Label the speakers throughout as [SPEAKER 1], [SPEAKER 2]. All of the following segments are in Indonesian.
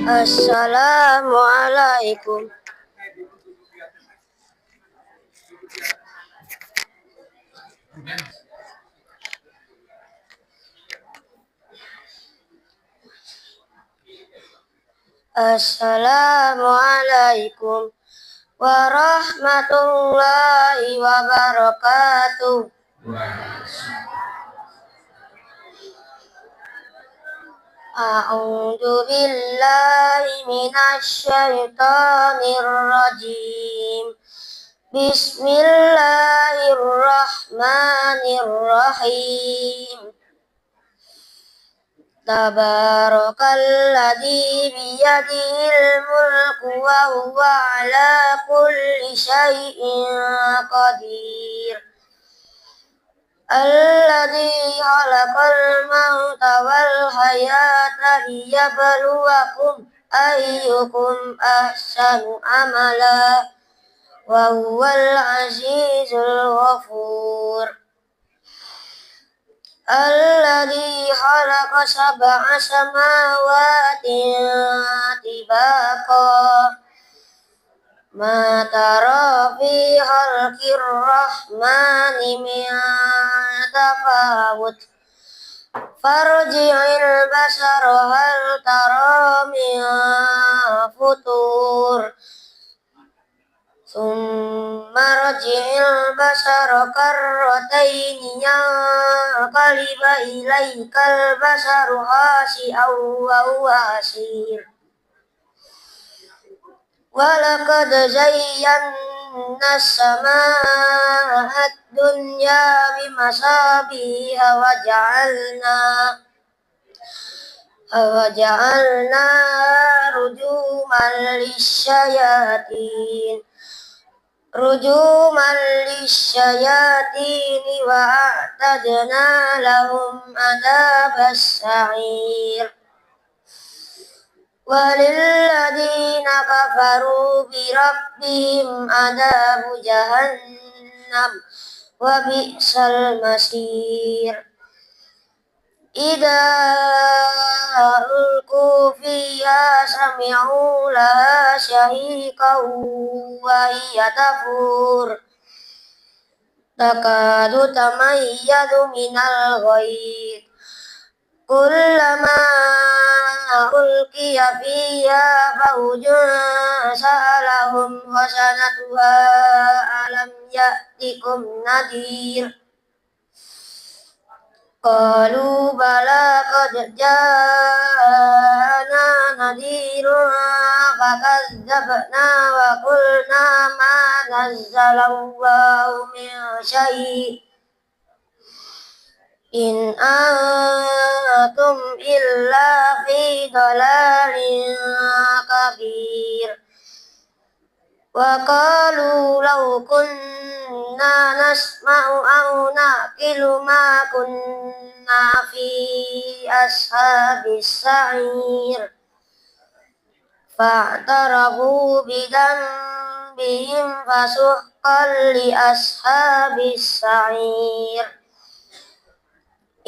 [SPEAKER 1] Assalamualaikum. Assalamualaikum warahmatullahi wabarakatuh. A'udzu billahi minasy syaithanir rajim. Bismillahirrahmanirrahim. Tabarakalladzi biyadihil mulku wa huwa ala kulli syai'in qadir. Alladzi khalaqal mauta wal hayata liyabluwakum ayyukum ahsanu amala wa huwal azizul ghafur. Alladzi khalaqa sab'a samawatin tibaqa ma tara fi khalqir rahmani min tafawut farji'il basara hal tara min futur summa rji'il basara karrataini yanqalibu ilaikal basaru khasi'an wa huwa hasir. Walaqad zayyana as-samaa'a ad-dunya bimasabiha wa ja'alna rujuman lisyayatin wa a'tadna lahum adzabas sa'ir. Walilladzina kafaru birabbihim adzabu jahannam wa bi'sal masir. Idza ulqu fiha sami'u laha shahiqan wa hiya tafur takadu tamayyadu minal ghayz kullama ulqiya fiha fawjun sa'alahum khasanatuha alam ya'tikum nadhir. Qalu bala qad ja'ana nadhirun fakadzabna wa qulna ma nazzalallahu min syai' in antum illa fi dhalalin kabir. Wa qalu law kunna nasma'u aw naqilu ma kunna fi ashabis sa'ir fa'tarafu bidambihim fasuhqan li ashabis sa'ir.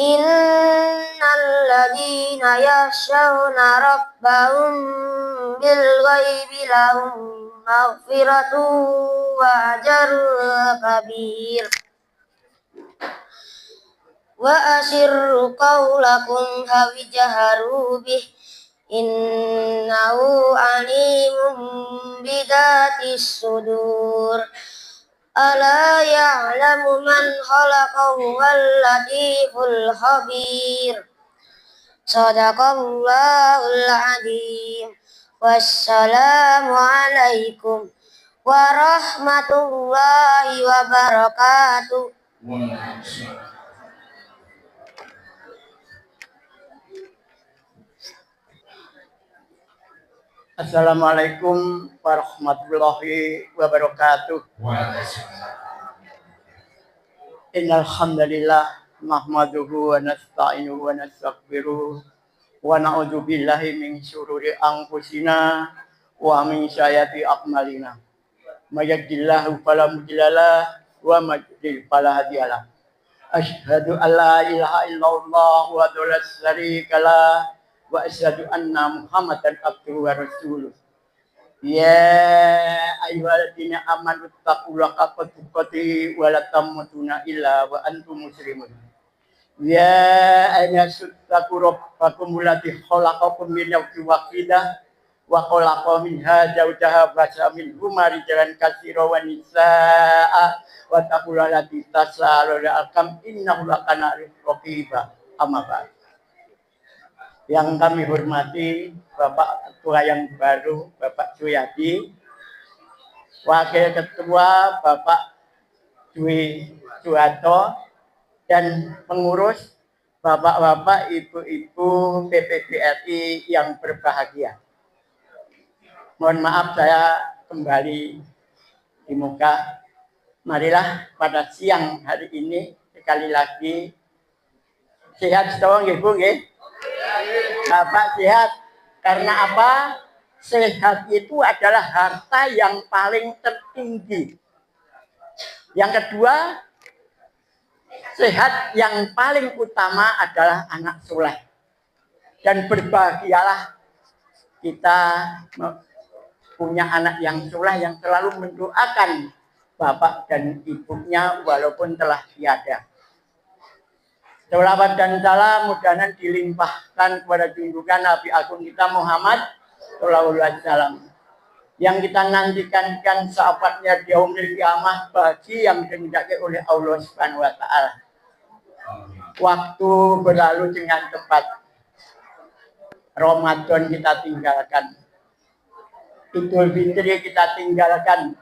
[SPEAKER 1] Innal ladzina yakhshawna rabbahum bil ghaibi lahum maghfiratun wa ajrun kabir. Wa asirru qawlakum aw jaharu bih innahu alimun bidatis sudur. Ala ya'lamu man khalaqa huwal latiful khabir. Shadaqallahul adzim. Wassalamu alaikum warahmatullahi wabarakatuh.
[SPEAKER 2] Assalamualaikum warahmatullahi wabarakatuh. Innal hamdalillah nahmaduhu wa nasta'inuhu wa nastaghfiruh wa na'udzu billahi min syururi anfusina wa min sayyiati a'malina. May yahdihillahu fala mudhillalah wa may yudlil fala hadiyalah. Asyhadu an la ilaha illallah wa la syarika lah wa asyhadu anna Muhammadan abduhu wa rasuluh. Ya ayyuhalladzina amanu taqullaha haqqa tuqatih wa la tamutunna illa wa antum muslimun. Ya ayyuhas taqu rabbakum alladzi khalaqakum min nafsin wahidah wa khalaqa minha zawjaha wa basa minhuma rijalan katsiran wa nisaa'a wa taqullaha allati tasaaluna alaihi innahu kana raqiba. Amma ba'd. Yang kami hormati Bapak Ketua yang baru, Bapak Suyadi, Wakil Ketua Bapak Dwi Suharto, dan pengurus Bapak-bapak, Ibu-ibu PPBRI yang berbahagia. Mohon maaf saya kembali di muka. Marilah pada siang hari ini sekali lagi sehat setawang ibu nggih. Bapak sehat karena apa? Sehat itu adalah harta yang paling tertinggi. Yang kedua, sehat yang paling utama adalah anak soleh. Dan berbahagialah kita punya anak yang soleh yang selalu mendoakan bapak dan ibunya walaupun telah tiada. Sholawat dan salam mudah-mudahan dilimpahkan kepada junjungan Nabi Agung kita Muhammad sallallahu alaihi wasallam. Yang kita nantikan sahabatnya di yaumil kiamah bagi yang dikehendaki oleh Allah Subhanahu wa taala. Waktu berlalu dengan cepat. Ramadan kita tinggalkan. Idul Fitri kita tinggalkan.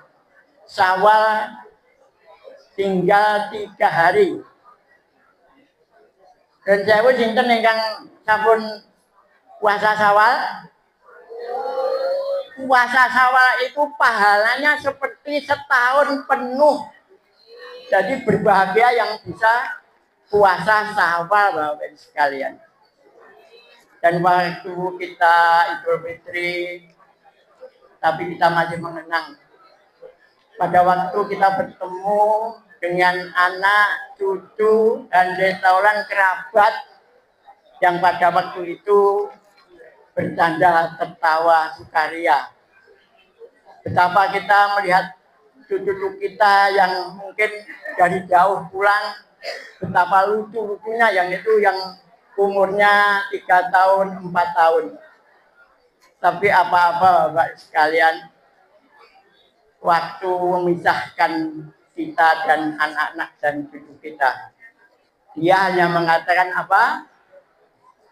[SPEAKER 2] Syawal tinggal 3 hari. Dan saya sinten ingkang sampun puasa Syawal? Puasa Syawal itu pahalanya seperti setahun penuh. Jadi berbahagia yang bisa puasa Syawal Bapak sekalian. Dan waktu kita Idul Fitri, tapi kita masih mengenang. Pada waktu kita bertemu dengan anak, cucu, dan orang kerabat yang pada waktu itu bercanda, tertawa, sukaria. Betapa kita melihat cucu-cucu kita yang mungkin dari jauh pulang, betapa lucu-lucunya yang itu yang umurnya 3 tahun, 4 tahun. Tapi apa-apa Bapak sekalian, waktu memisahkan kita dan anak-anak dan cucu kita. Dia hanya mengatakan apa?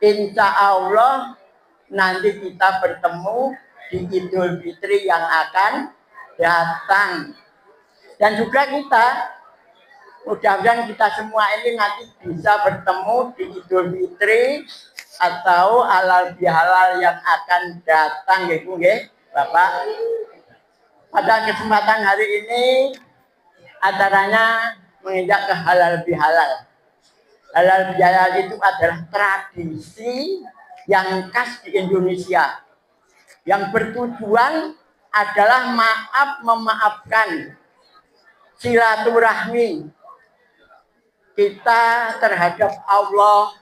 [SPEAKER 2] Insya Allah nanti kita bertemu di Idul Fitri yang akan datang. Dan juga kita, mudah-mudahan kita semua ini nanti bisa bertemu di Idul Fitri atau halal bihalal yang akan datang, gitu nggih, Bapak. Pada kesempatan hari ini acaranya menginjak ke halal bihalal. Halal bihalal itu adalah tradisi yang khas di Indonesia, yang bertujuan adalah memaafkan, silaturahmi kita terhadap Allah.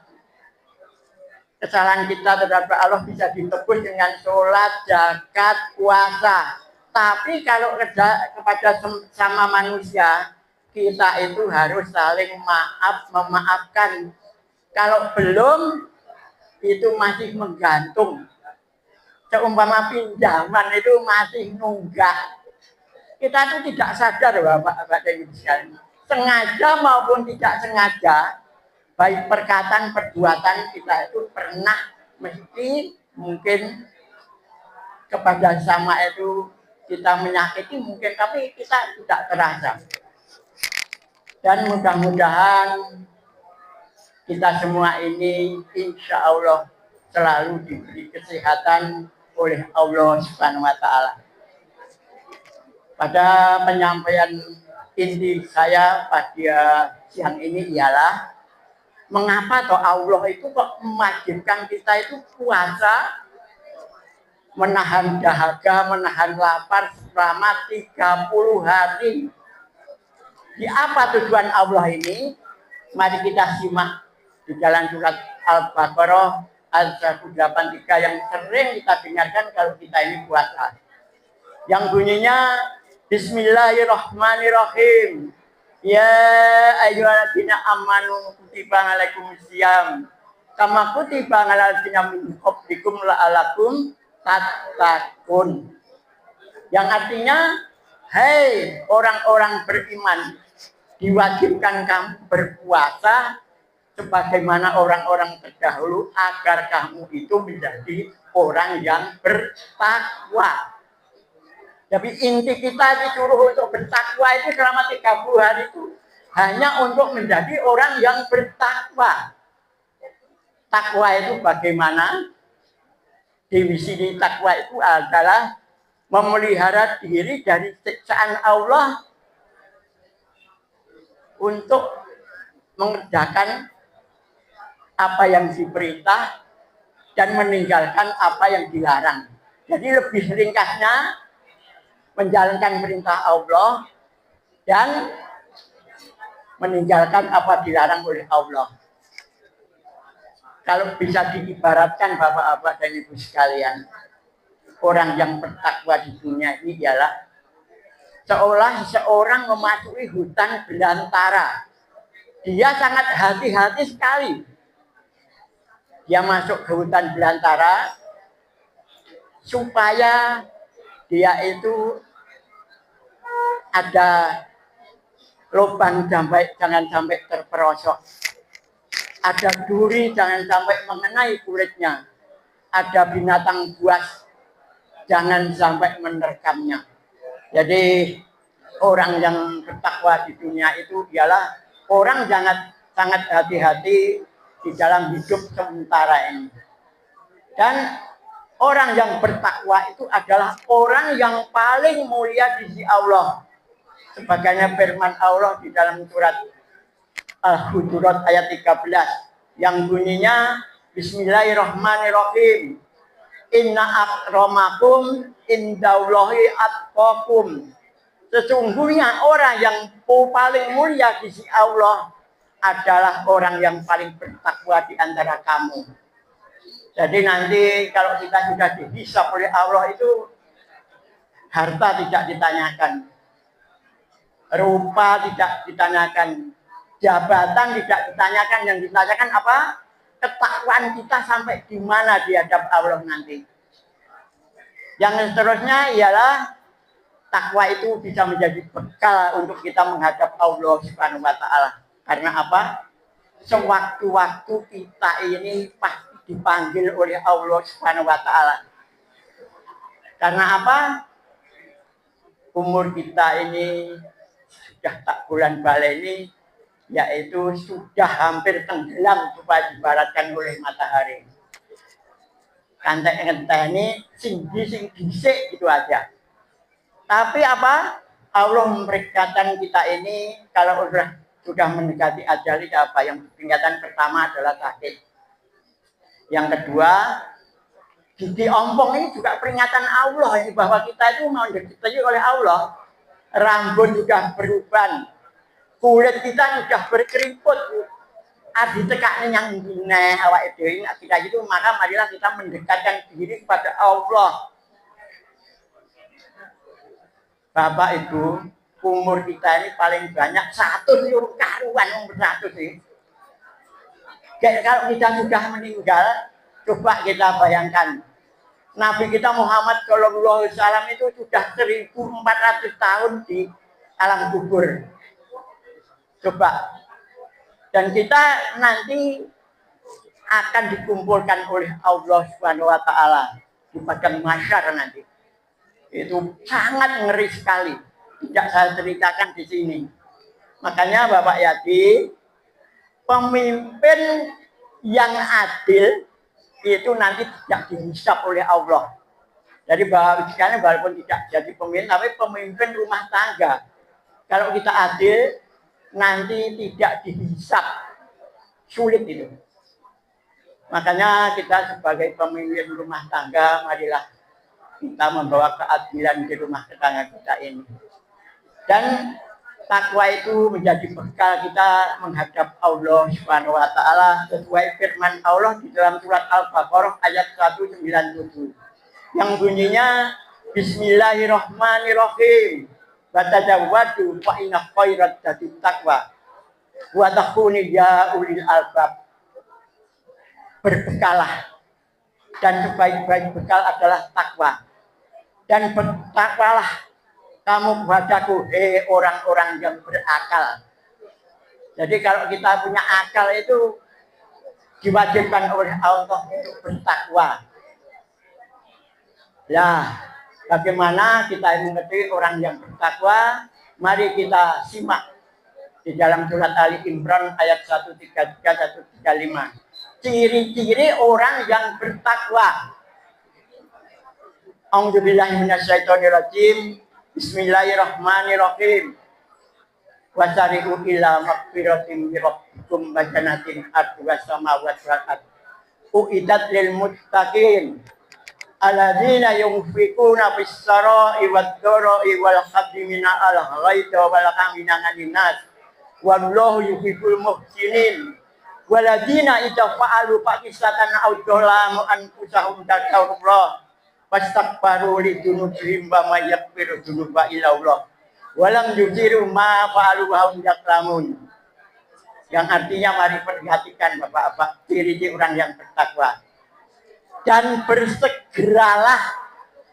[SPEAKER 2] Kesalahan kita terhadap Allah bisa ditebus dengan sholat, zakat, puasa. Tapi kalau kepada sama manusia, kita itu harus saling memaafkan. Kalau belum, itu masih menggantung. Seumpama pinjaman itu masih nunggak. Kita itu tidak sadar Bapak Ibu sekalian. Sengaja maupun tidak sengaja, baik perkataan perbuatan kita itu pernah mesti mungkin kepada sama itu kita menyakiti mungkin, tapi kita tidak terasa. Dan mudah-mudahan kita semua ini insya Allah selalu diberi kesehatan oleh Allah Subhanahu wa taala. Pada penyampaian inti saya pada siang ini ialah mengapa toh Allah itu kok mewajibkan kita itu puasa, menahan dahaga, menahan lapar selama 30 hari. Di apa tujuan Allah ini? Mari kita simak di dalam surat Al-Baqarah Al-183 yang sering kita dengarkan kalau kita ini puasa. Yang bunyinya Bismillahirrahmanirrahim. Ya ayyuhalladzina amanu kutiba alaikumusiyam kama kutiba alal ladzina min qablikum la'alakum tattaqun. Yang artinya, hei orang-orang beriman, diwajibkan kamu berpuasa sebagaimana orang-orang terdahulu agar kamu itu menjadi orang yang bertakwa. Jadi inti kita disuruh untuk bertakwa itu selama 30 hari itu hanya untuk menjadi orang yang bertakwa. Takwa itu bagaimana? Definisi takwa itu adalah memelihara diri dari siksaan Allah untuk mengerjakan apa yang diperintah dan meninggalkan apa yang dilarang. Jadi lebih ringkasnya menjalankan perintah Allah dan meninggalkan apa dilarang oleh Allah. Kalau bisa diibaratkan Bapak-bapak dan Ibu sekalian, orang yang bertakwa di dunia ini ialah seolah seorang memasuki hutan belantara. Dia sangat hati-hati sekali. Dia masuk ke hutan belantara supaya dia itu ada lubang jangan sampai terperosok. Ada duri jangan sampai mengenai kulitnya. Ada binatang buas jangan sampai menerkamnya. Jadi orang yang bertakwa di dunia itu ialah orang yang sangat hati-hati di dalam hidup sementara ini. Dan orang yang bertakwa itu adalah orang yang paling mulia di sisi Allah. Sebagaimana firman Allah di dalam surat Al-Hujurat ayat 13 yang bunyinya Bismillahirrahmanirrahim. Inna akramakum indallahi atqakum. Sesungguhnya orang yang paling mulia di sisi Allah adalah orang yang paling bertakwa di antara kamu. Jadi nanti kalau kita sudah dihisab oleh Allah itu harta tidak ditanyakan, rupa tidak ditanyakan, jabatan tidak ditanyakan, yang ditanyakan apa? Ketakwaan kita sampai di mana di hadap Allah nanti. Yang seterusnya ialah takwa itu bisa menjadi bekal untuk kita menghadap Allah Subhanahu wa taala. Karena apa? Sewaktu-waktu kita ini pasti dipanggil oleh Allah Subhanahu wa taala. Karena apa? Umur kita ini sudah tak bulan baleni, yaitu sudah hampir tenggelam supaya dibaratkan oleh matahari. Kantek-kenteni sing dhisik gitu aja. Tapi apa? Allah memperingatkan kita ini kalau sudah mendekati ajal itu apa? Yang peringatan pertama adalah sakit. Yang kedua, gigi ompong ini juga peringatan Allah ini bahwa kita itu mau diketahui oleh Allah. Rambut sudah beruban, kulit kita sudah berkeriput. Adi tekaknya yang gini awak itu kita gitu, maka marilah kita mendekatkan diri kepada Allah. Bapak Ibu, umur kita ini paling banyak 100 karuan umur 100 sih. Kayak kalau kita sudah meninggal, coba kita bayangkan. Nabi kita Muhammad Shallallahu Alaihi Wasallam itu sudah 1400 tahun di alam kubur. Coba. Dan kita nanti akan dikumpulkan oleh Allah Subhanahu wa taala di padang mahsyar nanti. Itu sangat ngeri sekali. Tidak saya ceritakan di sini. Makanya Bapak Yadi, pemimpin yang adil itu nanti tidak dihisab oleh Allah. Jadi Bapak sekalian walaupun tidak jadi pemimpin, tapi pemimpin rumah tangga. Kalau kita adil, nanti tidak dihisab, sulit itu. Makanya kita sebagai pemimpin rumah tangga, marilah kita membawa keadilan di rumah tangga kita ini. Dan Takwa itu menjadi bekal kita menghadap Allah Subhanahu wa taala sesuai firman Allah di dalam surat Al-Baqarah ayat 197 yang bunyinya Bismillahirrahmanirrahim. Wa tazawwadu fa inna khairat taqwa wa takuni ya ulil albab. Berbekalah dan sebaik-baik bekal adalah takwa. Dan bertakwalah kamu kepadaku, orang-orang yang berakal. Jadi kalau kita punya akal itu diwajibkan oleh Allah untuk bertakwa. Ya, bagaimana kita mengerti orang yang bertakwa? Mari kita simak di dalam surat Ali Imran ayat 133-135. Ciri-ciri orang yang bertakwa. A'udzubillahi minasyaitonirrajim. Bismillahirrahmanirrahim. Wasari'u ila maghfiratin min rabbikum wa jannatin arduha samawati wal ardh. Uiddat lil muttaqin alladzina yunfiquna fis sarai wad dharai wal khadimina al ghaidha wal kamina nas wallahu yuhibbul muhsinin walladzina idza fa'alu faqisatan aw dzalamu anfusahum dzakkarullah wastakbaru li dzunubihim wa may yaghfiru dzunuba illa Allah walam yujiru ma fa'alu wa hum yaklamun. Yang artinya mari perhatikan Bapak-bapak ciri-ciri orang yang bertakwa. Dan bersegeralah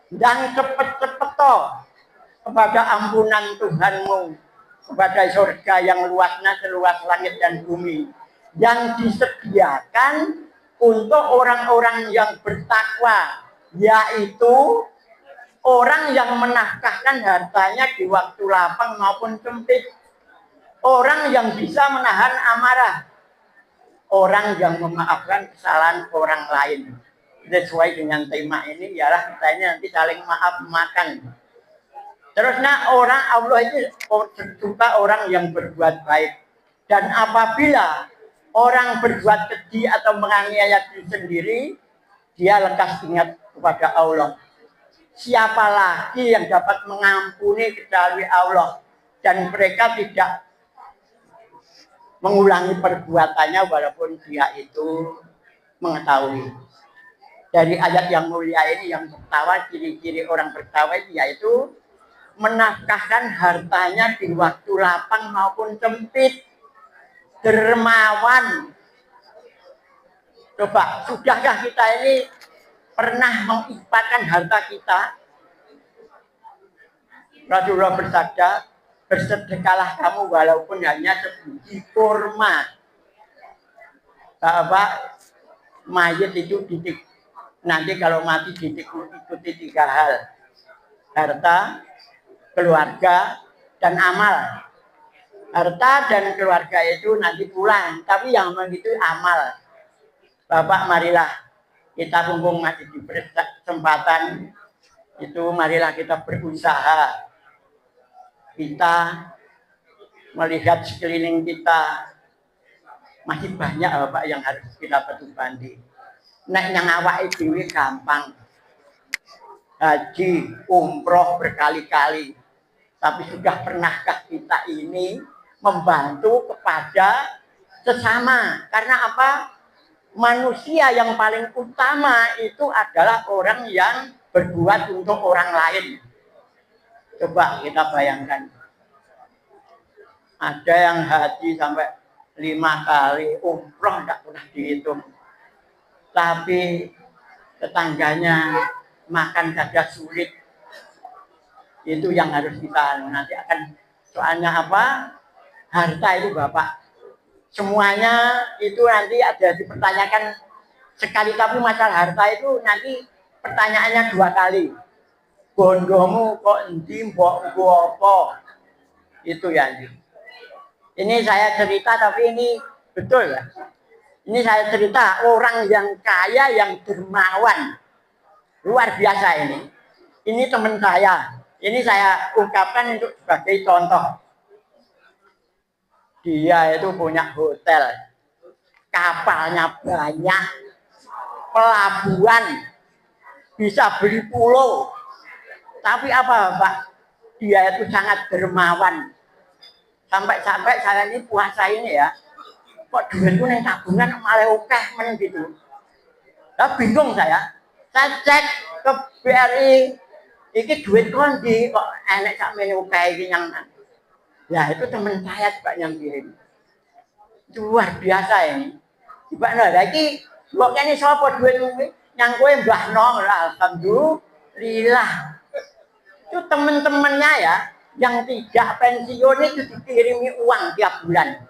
[SPEAKER 2] dan cepet-cepet kepada ampunan Tuhanmu, kepada surga yang luasnya seluas langit dan bumi yang disediakan untuk orang-orang yang bertakwa, yaitu orang yang menafkahkan hartanya di waktu lapang maupun sempit, orang yang bisa menahan amarah, orang yang memaafkan kesalahan orang lain. Sesuai dengan tema ini ialah kita ini nanti saling maaf makan. Terusnya orang Allah itu suka orang yang berbuat baik. Dan apabila orang berbuat keji atau menganiaya diri sendiri, dia lekas ingat kepada Allah. Siapa lagi yang dapat mengampuni kecuali Allah, dan mereka tidak mengulangi perbuatannya walaupun dia itu mengetahui. Dari ayat yang mulia ini yang bertakwa, ciri-ciri orang bertakwa yaitu menafkahkan hartanya di waktu lapang maupun sempit, dermawan. Coba, sudahkah kita ini pernah menginfakkan harta kita? Rasulullah bersabda, bersedekahlah kamu walaupun hanya sebiji kurma. Bapak, mayat itu nanti kalau mati diikuti 3 hal. Harta, keluarga, dan amal. Harta dan keluarga itu nanti pulang, tapi yang itu amal. Bapak, marilah kita mumpung masih diberi kesempatan itu, marilah kita berusaha. Kita melihat sekeliling kita masih banyak Bapak yang harus kita petubandi. Nek yang awak itu gampang, haji, umroh berkali-kali, tapi sudah pernahkah kita ini membantu kepada sesama? Karena apa? Manusia yang paling utama itu adalah orang yang berbuat untuk orang lain. Coba kita bayangkan, ada yang haji sampai 5 kali, umroh tidak pernah dihitung, tapi tetangganya makan saja sulit. Itu yang harus kita nanti akan, soalnya apa? Harta itu Bapak, semuanya itu nanti ada dipertanyakan sekali, tapi masalah harta itu nanti pertanyaannya 2 kali. Bondomu kok endi mbok apa? Itu ya. Ini saya cerita tapi ini betul ya. Ini saya cerita orang yang kaya yang dermawan. Luar biasa ini. Ini teman saya. Ini saya ungkapkan untuk sebagai contoh. Dia itu punya hotel. Kapalnya banyak. Pelabuhan. Bisa beli pulau. Tapi apa Pak? Dia itu sangat dermawan. Sampai-sampai saya ini puasa ini ya, kok duitku yang tabungan malah okeh men gitu. Lah bingung saya. Saya cek ke BRI, iki duit kondi kok enek sakmene okeh iki yang. Ya itu teman saya juga yang kirim. Luar biasa ini. Coba lagi, kok ini siapa duit ini? Yang gue Mbah Nong, alhamdulillah. Itu teman-temannya ya, yang tidak pensiun itu dikirimi uang tiap bulan.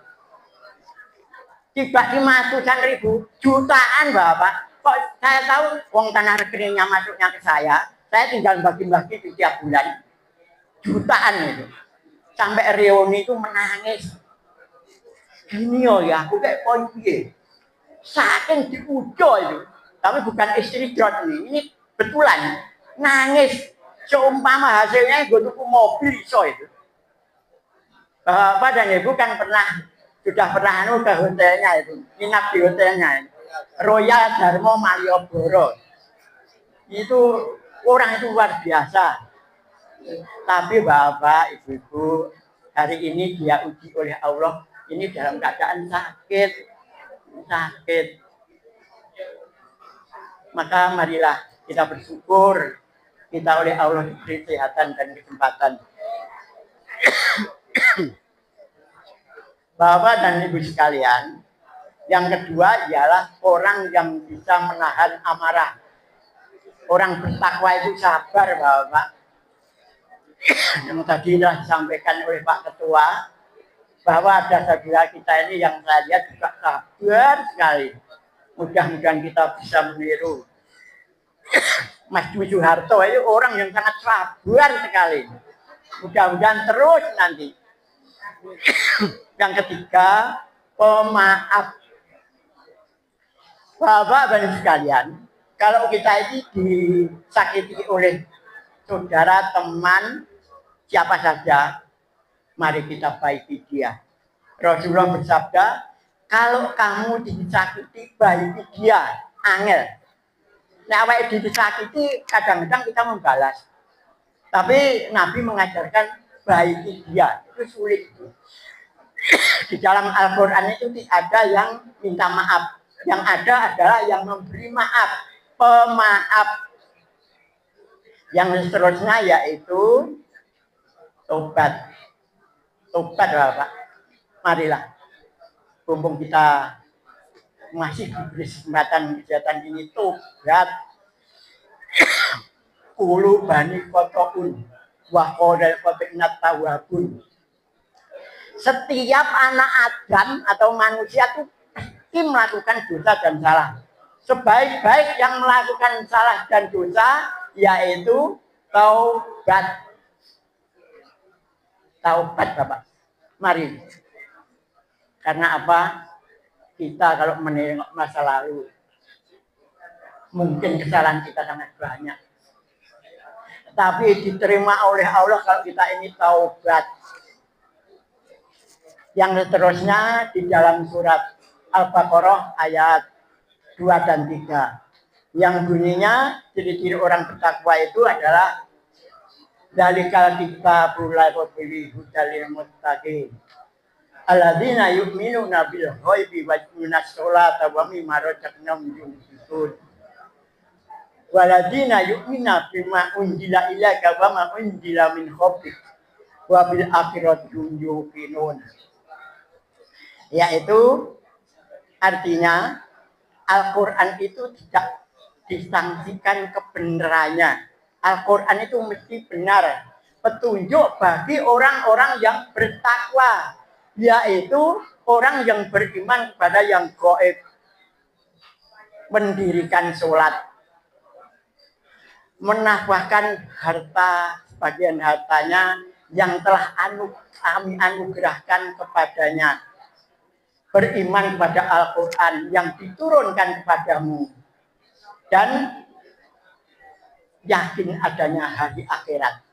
[SPEAKER 2] Tiba 500.000, jutaan Bapak. Kok saya tahu uang tanah rekeningnya masuknya ke saya tinggal bagi-bagi di tiap bulan. Jutaan itu. Sampai reuni itu menangis. Gini ya, aku kayak poin piye. Saking diujo itu. Tapi bukan istri drone ini betulan. Nangis. Seumpama hasilnya gue tuku mobil iso itu. Bapak dan Ibu kan sudah pernah ke hotelnya itu. Nginap di hotelnya. Royal Darmo Malioboro. Itu orang itu luar biasa. Tapi Bapak, Ibu-ibu, hari ini dia uji oleh Allah. Ini dalam keadaan sakit. Maka marilah kita bersyukur kita oleh Allah diberi kesehatan dan kesempatan. Bapak dan Ibu sekalian, yang kedua ialah orang yang bisa menahan amarah. Orang bertakwa itu sabar, Bapak. Yang tadi sudah disampaikan oleh Pak Ketua, bahwa ada saudara kita ini yang saya lihat juga sabar sekali. Mudah-mudahan kita bisa meniru Mas Dwi Soeharto itu orang yang sangat sabar sekali. Mudah-mudahan terus nanti. Yang ketiga, pemaaf. Bapak dan sekalian, kalau kita ini disakiti oleh saudara, teman, siapa saja, mari kita baiki dia. Rasulullah bersabda, kalau kamu disakiti, baiki dia. Angel. Nah, awake disakiti, kadang-kadang kita membalas. Tapi Nabi mengajarkan baiki dia. Itu sulit. Di dalam Al-Quran itu tidak ada yang minta maaf. Yang ada adalah yang memberi maaf. Pemaaf. Yang seterusnya yaitu tobat. Tobat, Bapak. Marilah. Mumpung kita masih diberi kesempatan kegiatan ini, tobat. Kulu bani kotoun wahodal kotinat tawabun. Setiap anak Adam atau manusia itu pasti melakukan dosa dan salah. Sebaik-baik yang melakukan salah dan dosa yaitu taubat. Taubat, Bapak. Mari. Karena apa? Kita kalau menengok masa lalu, mungkin kesalahan kita sangat banyak. Tapi diterima oleh Allah kalau kita ini taubat. Yang seterusnya di dalam surat Al-Baqarah ayat 2 dan 3. Yang bunyinya ciri-ciri orang bertakwa itu adalah Dzalikal kitabul la raiba hudalil muttaqin. Alladzina yu'minuna bil ghaibi wa yuqimuna sholata wa mimma razaqnahum yunfiqun. Walladzina yu'minuna bima unzila ilaika wa ma unzila min qablik wa bil akhirati hum yuqinun. Yaitu artinya Al-Quran itu tidak disangsikan kebenarannya. Al-Quran itu mesti benar. Petunjuk bagi orang-orang yang bertakwa. Yaitu orang yang beriman kepada yang gaib. Mendirikan sholat. Menafkahkan harta, sebagian hartanya yang telah kami anugerahkan kepadanya. Beriman kepada Al-Quran yang diturunkan kepadamu. Dan yakin adanya hari akhirat.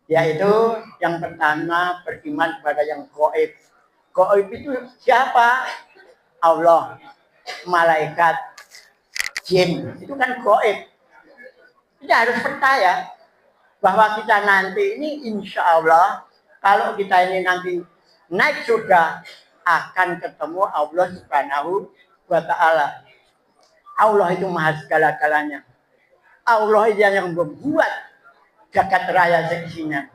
[SPEAKER 2] Yaitu yang pertama beriman kepada yang gaib. Gaib itu siapa? Allah, malaikat, jin. Itu kan gaib. Kita harus percaya bahwa kita nanti ini insya Allah kalau kita ini nanti naik surga akan ketemu Allah Subhanahu wa Ta'ala. Allah itu maha segala-galanya. Allah itu yang membuat jagat raya seisinya.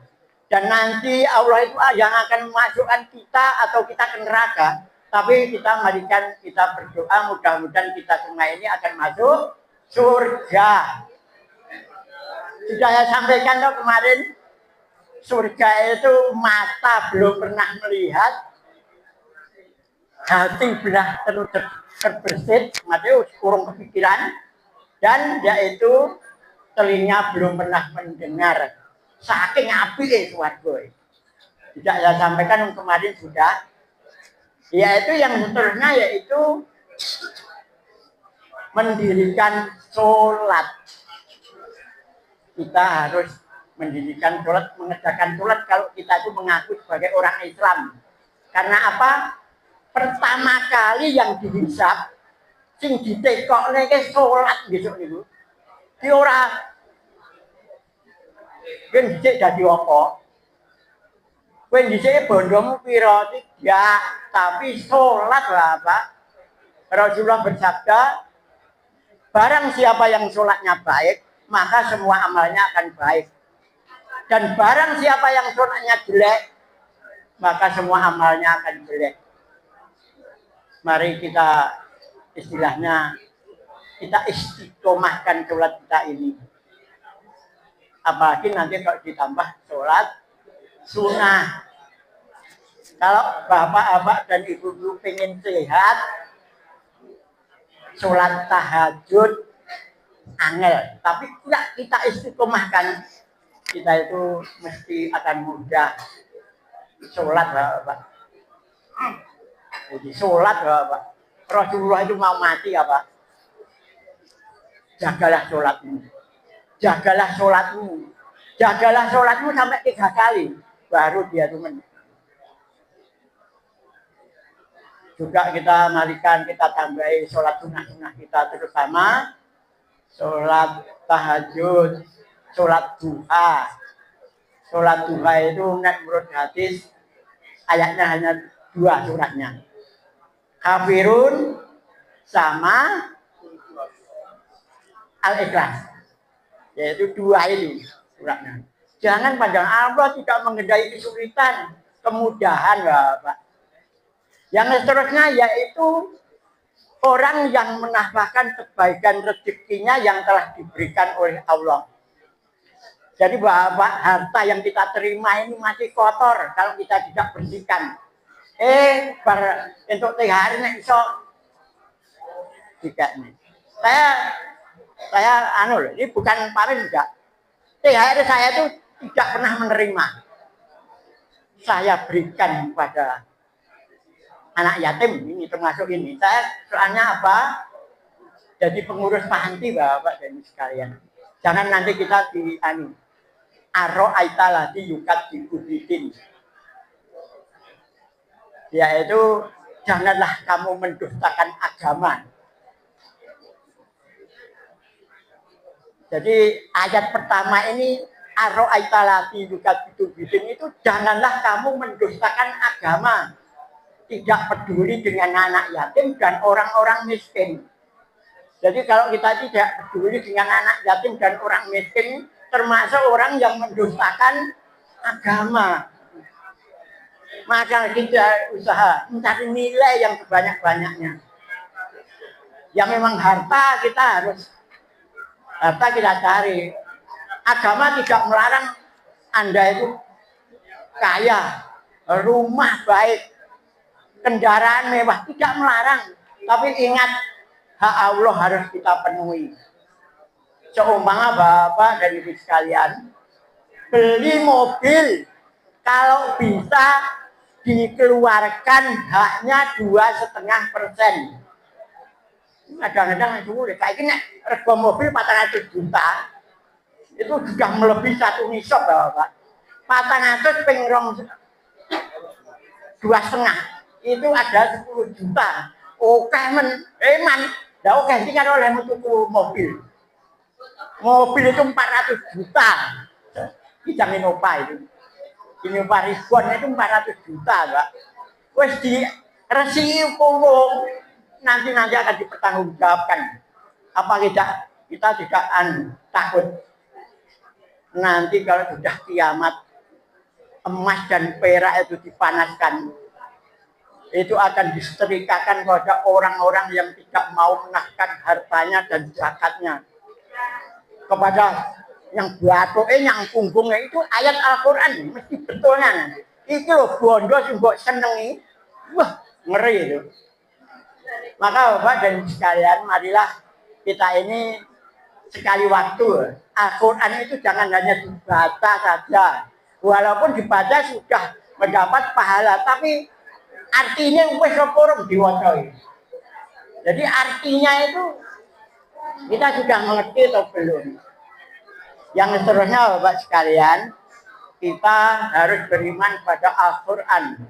[SPEAKER 2] Dan nanti Allah itu yang akan memasukkan kita atau kita ke neraka. Tapi kita marikan kita berdoa mudah-mudahan kita semua ini akan masuk surga. Sudah saya sampaikan loh kemarin, surga itu mata belum pernah melihat, hati belah terbersit, Matius kurung kepikiran, dan yaitu telinga belum pernah mendengar. Saking api swarga. Tidak saya sampaikan kemarin sudah, yaitu yang seterusnya yaitu mendirikan sholat. Kita harus mendirikan sholat, mengerjakan sholat kalau kita itu mengaku sebagai orang Islam. Karena apa? Pertama kali yang dihisab, sing ditekokne ke sholat besok niku. Di ora kan dhisik dadi apa? Kowe dhisik bondomu pira? Tidak, tapi sholat lah Pak. Rasulullah bersabda, barang siapa yang sholatnya baik, maka semua amalnya akan baik. Dan barang siapa yang sholatnya jelek, maka semua amalnya akan jelek. Mari kita istilahnya kita istiqomahkan sholat kita ini. Apalagi nanti kalau ditambah sholat sunnah. Kalau bapak-bapak dan ibu-ibu pengen sehat, sholat tahajud angel. Tapi kita istiqomahkan, kita itu mesti akan mudah sholat bapak. Jadi sholat bapak. Rasulullah itu mau mati apa? Jagalah sholatmu. Jagalah sholatmu. Jagalah sholatmu sampai 3 kali. Baru dia itu juga kita marikan, kita tambahi sholat sunnah-sunnah kita, terutama sholat tahajud, sholat duha. Sholat duha itu menurut hadis ayatnya hanya 2 suratnya. Kafirun sama Al-Ikhlas. Yaitu 2 ini suratnya. Jangan pandang Allah tidak mengendai kesulitan, kemudahan Bapak. Yang seterusnya yaitu orang yang menambahkan kebaikan rezekinya yang telah diberikan oleh Allah. Jadi Bapak, harta yang kita terima ini masih kotor kalau kita tidak bersihkan. Untuk THR ini iso tidak nih. Saya ini bukan pamer juga. THR saya itu tidak pernah menerima. Saya berikan kepada anak yatim, ini termasuk ini. Saya soalnya apa? Jadi pengurus panti Bapak dan sekalian. Jangan nanti kita aro'aitalati yukat dibudidin. Yaitu janganlah kamu mendustakan agama. Jadi ayat pertama ini aro'aitalati yukat dibudidin itu janganlah kamu mendustakan agama. Tidak peduli dengan anak yatim dan orang-orang miskin. Jadi kalau kita tidak peduli dengan anak yatim dan orang miskin, termasuk orang yang mendustakan agama. Maka kita usaha mencari nilai yang sebanyak-banyaknya. Yang memang harta kita cari. Agama tidak melarang Anda itu kaya, rumah baik, kendaraan mewah, tidak melarang. Tapi ingat, hak Allah harus kita penuhi. Seumpama Bapak dan Ibu sekalian, beli mobil, kalau bisa dikeluarkan haknya 2,5%. Kadang-kadang sulit. Kayak gini, harga mobil 400 juta, itu sudah melebihi 1 nisab Bapak. 400 pengrong 2,5. Itu ada 10 juta. Oke eman. Nah oke tinggal oleh tuku mobil. Mobil itu 400 juta. Dijamin opa itu. Ini Paribon itu 400 juta, Pak. Wes di resi umum nanti akan dipertanggungjawabkan. Apa kita tidak takut nanti kalau sudah kiamat emas dan perak itu dipanaskan, itu akan disetrikakan pada orang-orang yang tidak mau menahkan hartanya dan zakatnya kepada yang batuke yang punggungnya. Itu ayat Al-Quran mesti betulnya. Itu loh bondo sing mbok senengi. Wah, ngeri itu. Maka Bapak dan sekalian, marilah kita ini sekali waktu Al-Quran itu jangan hanya dibaca saja. Walaupun dibaca sudah mendapat pahala, tapi artinya wis orang diwacai. Jadi artinya itu kita sudah mengerti atau belum? Yang seterusnya Bapak sekalian, kita harus beriman pada Al-Quran.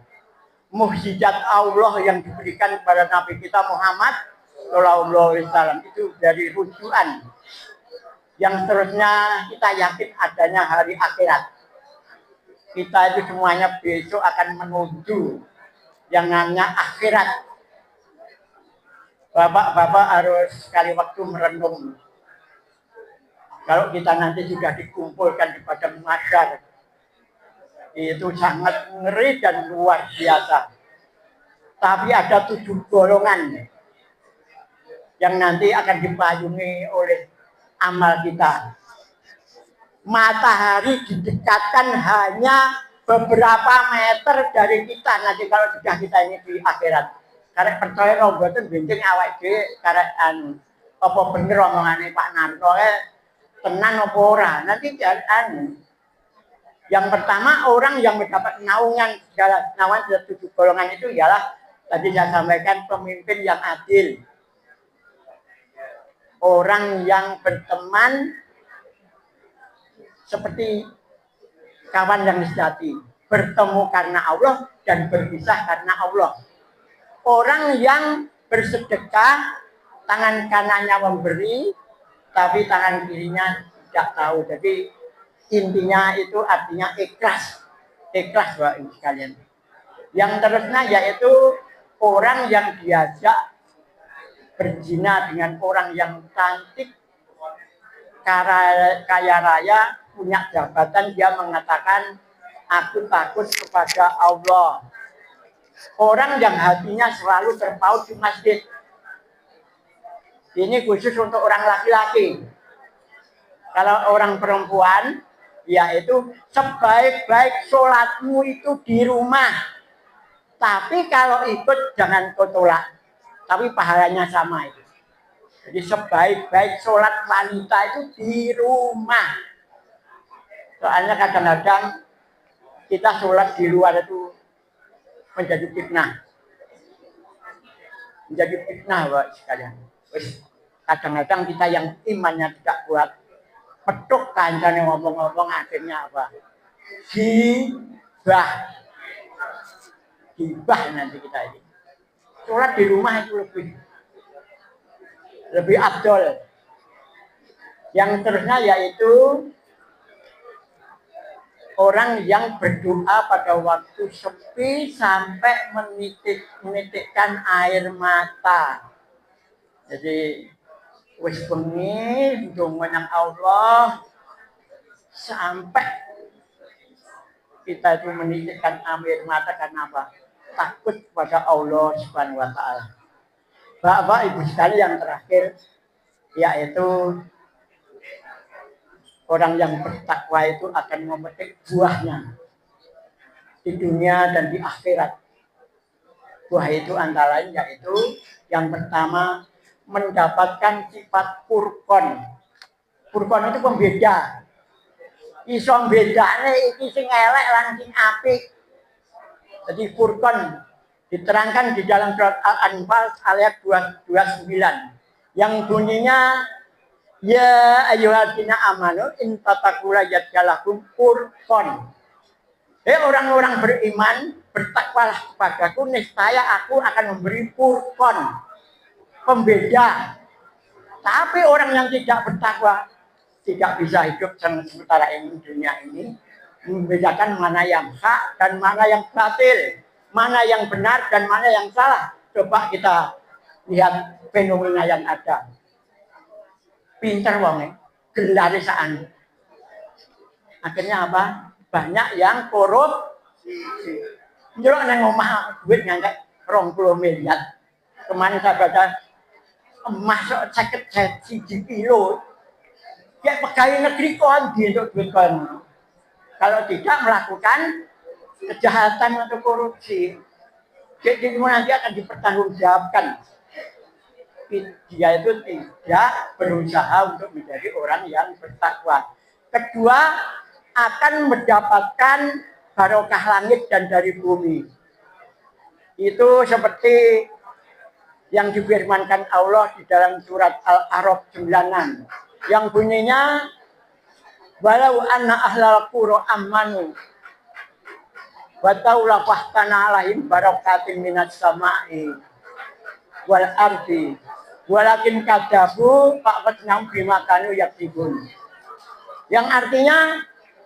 [SPEAKER 2] Mukjizat Allah yang diberikan kepada Nabi kita Muhammad Sallallahu Alaihi Wasallam itu dari rujukan. Yang seterusnya kita yakin adanya hari akhirat. Kita itu semuanya besok akan menuju yang namanya akhirat. Bapak-bapak harus sekali waktu merenung. Kalau kita nanti sudah dikumpulkan di padang mahsyar, itu sangat ngeri dan luar biasa. Tapi ada 7 golongan yang nanti akan dipayungi oleh amal kita. Matahari didekatkan hanya beberapa meter dari kita nanti kalau sudah kita ini di akhirat. Karena percaya kalau mboten benjing awake dhewe karek apa bener omongane Pak Narto tenan apa ora. Nanti yang pertama orang yang mendapat naungan segala naungan 7 golongan itu ialah tadi saya sampaikan pemimpin yang adil. Orang yang berteman seperti kawan yang sejati, bertemu karena Allah dan berpisah karena Allah. Orang yang bersedekah, tangan kanannya memberi, tapi tangan kirinya tidak tahu. Jadi intinya itu artinya ikhlas. Ikhlas Bapak Ibu sekalian. Yang terusnya yaitu orang yang diajak berzina dengan orang yang cantik, kaya raya, punya jabatan, dia mengatakan aku takut kepada Allah. Orang yang hatinya selalu terpaut di masjid. Ini khusus untuk orang laki-laki. Kalau orang perempuan, yaitu sebaik-baik sholatmu itu di rumah. Tapi kalau ikut jangan kau tolak. Tapi pahalanya sama itu. Jadi sebaik-baik sholat wanita itu di rumah. Soalnya kadang-kadang kita sholat di luar itu menjadi fitnah. Menjadi fitnah Bapak sekalian. Kadang-kadang kita yang imannya tidak kuat, petuk kancane ngomong-ngomong akhirnya apa? Gibah nanti kita ini. Sholat di rumah itu lebih afdol. Yang terusnya yaitu orang yang berdoa pada waktu sepi sampai menitikkan air mata. Jadi wis bengi ndonga nang Allah sampai kita itu menitikkan air mata karena apa? Takut pada Allah Subhanahu wa taala. Bapak Ibu sekalian, yang terakhir yaitu orang yang bertakwa itu akan memetik buahnya di dunia dan di akhirat. Buah itu antara lain yaitu yang pertama mendapatkan sifat furqan. Furqan itu pembeda. Iso bedane iki sing elek lan sing apik. Jadi furqan diterangkan di dalam surat Al-Anfal ayat 29 yang bunyinya ya ayyuhalladzina amanu in tattaqula yaj'alakum furqan. Orang-orang beriman, bertakwalah kepadaku, niscaya aku akan memberi furqan, pembeda. Tapi orang yang tidak bertakwa tidak bisa hidup sementara ini dunia ini, membedakan mana yang hak dan mana yang batil, mana yang benar dan mana yang salah. Coba kita lihat fenomena yang ada. Pinter wonge, gelarisaan. Akhirnya apa? Banyak yang korupsi. Njero nang omah duit ngangkat 20 miliar. Kemarin saya baca emas 51 kilo. Ya pegawai negeri kon di untuk duit kon. Kalau tidak melakukan kejahatan atau korupsi, jadi nanti akan dipertanggungjawabkan. Dia itu tidak berusaha untuk menjadi orang yang bertakwa. Kedua, akan mendapatkan barokah langit dan dari bumi. Itu seperti yang difirmankan Allah di dalam surat Al-A'raf 9 yang bunyinya walau anna ahlal qura amanu wa taula fahtana alaihim barakatin minas sama'i wal ardi walakin kadabu faqadnam bima kanu yaktubun. Yang artinya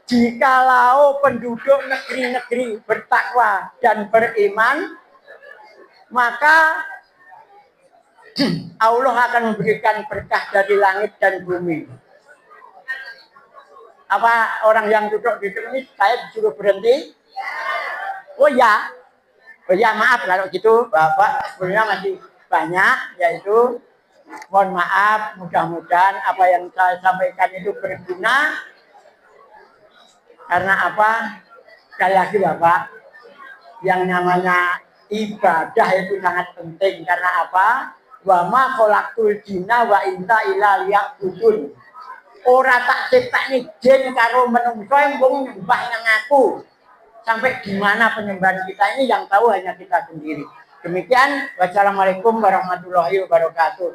[SPEAKER 2] jikalau penduduk negeri-negeri bertakwa dan beriman, maka Allah akan memberikan berkah dari langit dan bumi. Apa orang yang duduk di sini saya disuruh berhenti? Oh ya, maaf kalau gitu Bapak sebenarnya masih banyak, yaitu mohon maaf, mudah-mudahan apa yang saya sampaikan itu berguna. Karena apa? Sekali lagi Bapak, yang namanya ibadah itu sangat penting. Karena apa? Wa ma khalaqtul jinna wa insa illa liya'budun. Ora tak ciptakne jin karo menungso mung nyembah nang aku. Sampai di mana penyembahan kita ini yang tahu hanya kita sendiri. Demikian, wassalamualaikum warahmatullahi wabarakatuh.